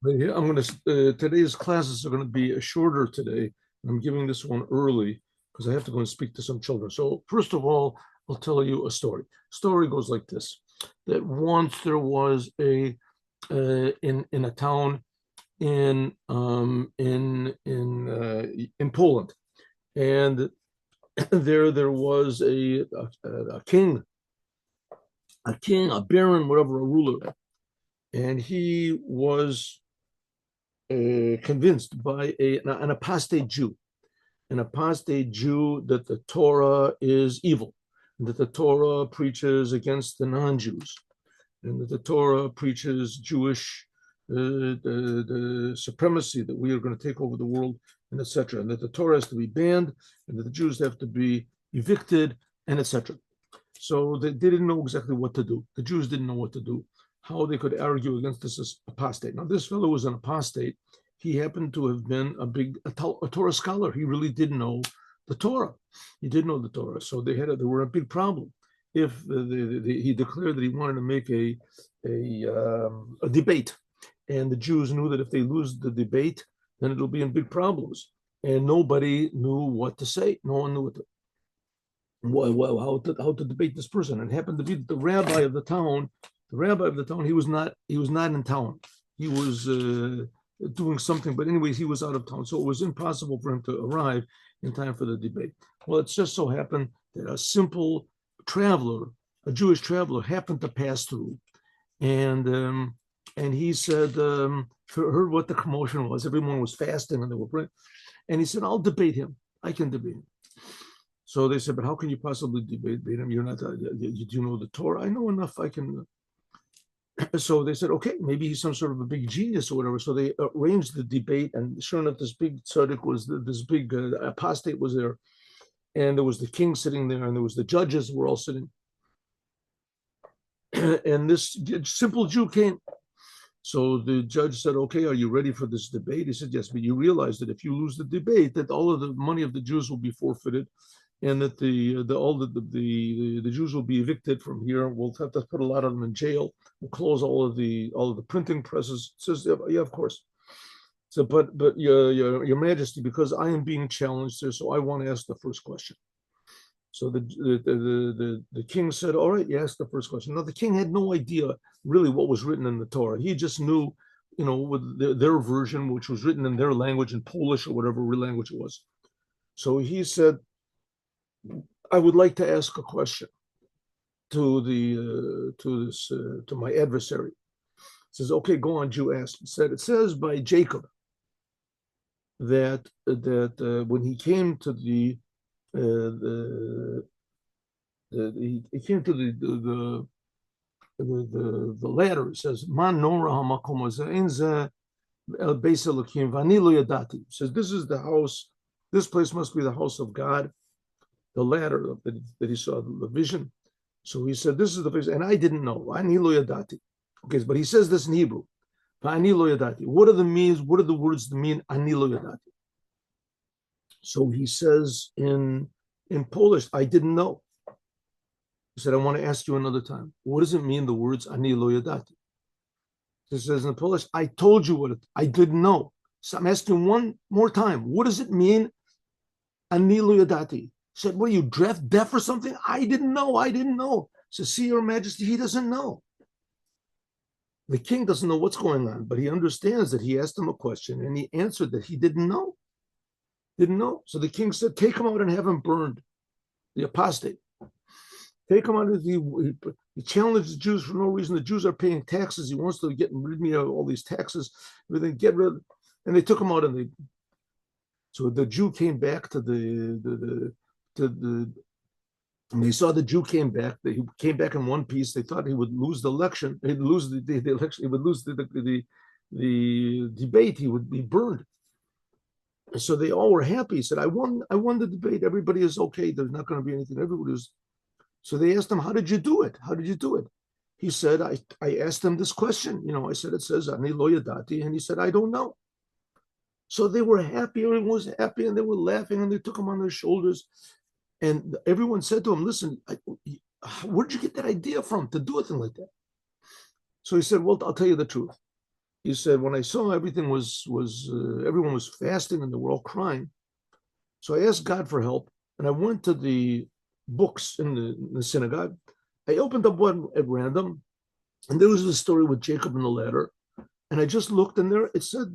Yeah, I'm going to, today's classes are going to be shorter today. I'm giving this one early because I have to go and speak to some children. So first of all, I'll tell you a story. Story goes like this, that once there was in a town in Poland, and there was a king, a baron, whatever, a ruler, and he was convinced by an apostate Jew, that the Torah is evil, and that the Torah preaches against the non-Jews, and that the Torah preaches Jewish the supremacy, that we are going to take over the world, and etc., and that the Torah has to be banned, and that the Jews have to be evicted, and etc. So they didn't know exactly what to do. The Jews didn't know what to do, how they could argue against this apostate. Now, this fellow was an apostate. He happened to have been a Torah scholar. He really did know the Torah. He did know the Torah. So they were a big problem. If he declared that he wanted to make a debate, and the Jews knew that if they lose the debate, then it'll be in big problems. And nobody knew what to say. No one knew what to how to debate this person. And it happened to be that the rabbi of the town, he was not in town. He was doing something, but anyways, he was out of town, so it was impossible for him to arrive in time for the debate. Well, it just so happened that a simple traveler, a Jewish traveler, happened to pass through, and he said, heard what the commotion was. Everyone was fasting, and they were praying, and he said, "I'll debate him. I can debate him." So they said, "But how can you possibly debate him? You're not. Do you know the Torah?" "I know enough. I can." So they said, "Okay, maybe he's some sort of a big genius or whatever." So they arranged the debate, and sure enough, this big tzaddik this big apostate was there, and there was the king sitting there, and there was the judges who were all sitting, and this simple Jew came. So the judge said, "Okay, are you ready for this debate?" He said, "Yes, but you realize that if you lose the debate, that all of the money of the Jews will be forfeited, and that the Jews will be evicted from here. We'll have to put a lot of them in jail. We'll close all of the printing presses." It says, "Yeah, of course." So, but your Majesty, because I am being challenged here, so I want to ask the first question. So the king said, "All right, you ask the first question." Now the king had no idea really what was written in the Torah. He just knew, with their version, which was written in their language, in Polish or whatever language it was. So he said, "I would like to ask a question to my adversary." He says, "Okay, go on, Jew, ask." He said, "It says by Jacob that when he came to he came to the ladder. It says, "Man nora hamakom hazeh beis elokim v'ani lo yadati." It says, "This is the house. This place must be the house of God." The ladder that he saw, the vision. So he said, "This is the place," and I didn't know. V'ani lo yadati. Okay, but he says this in Hebrew. V'ani lo yadati. What are the means? What are the words that mean ani lo yadati? So he says in Polish, "I didn't know." He said, "I want to ask you another time. What does it mean, the words ani lo yadati?" He says in Polish, "I told you I didn't know." So I'm asking one more time. What does it mean, ani lo yadati? He said, "What are you, deaf or something?" "I didn't know. I didn't know." So, "See, Your Majesty, he doesn't know." The king doesn't know what's going on, but he understands that he asked him a question and he answered that he didn't know. Didn't know. So the king said, "Take him out and have him burned, the apostate. Take him out of he challenged the Jews for no reason. The Jews are paying taxes. He wants to get rid of me of all these taxes, everything, get rid of." And they took him out, and so the Jew came back to and they saw the Jew came back. He came back in one piece. They thought he would lose the election. He'd lose the election. He would lose the debate. He would be burned. And so they all were happy. He said, I won the debate. Everybody is okay. There's not going to be anything." Everybody was. So they asked him, "How did you do it? How did you do it?" He said, I asked them this question. I said, "It says ani lo yadati," and he said, "I don't know." So they were happy. Everyone was happy, and they were laughing, and they took him on their shoulders. And everyone said to him, "Listen, where'd you get that idea from to do a thing like that?" So he said, "Well, I'll tell you the truth. he said, when I saw everything everyone was fasting and they were all crying, so I asked God for help, and I went to the books in the synagogue. I opened up one at random, and there was a story with Jacob and the ladder. And I just looked in there, it said,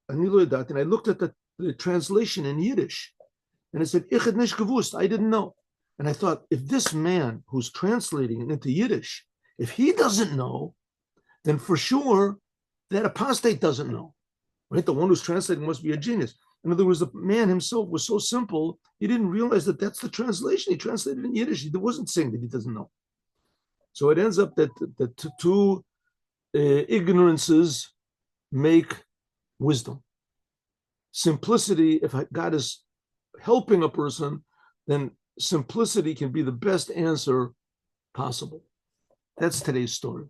and I looked at the translation in Yiddish, and it said, Ich had nicht gewusst, I didn't know. And I thought, if this man who's translating it into Yiddish, if he doesn't know, then for sure that apostate doesn't know, right? The one who's translating must be a genius. In other words, the man himself was so simple, he didn't realize that that's the translation. He translated in Yiddish. He wasn't saying that he doesn't know. So it ends up that the two ignorances make wisdom. Simplicity, if God is helping a person, then simplicity can be the best answer possible. That's today's story.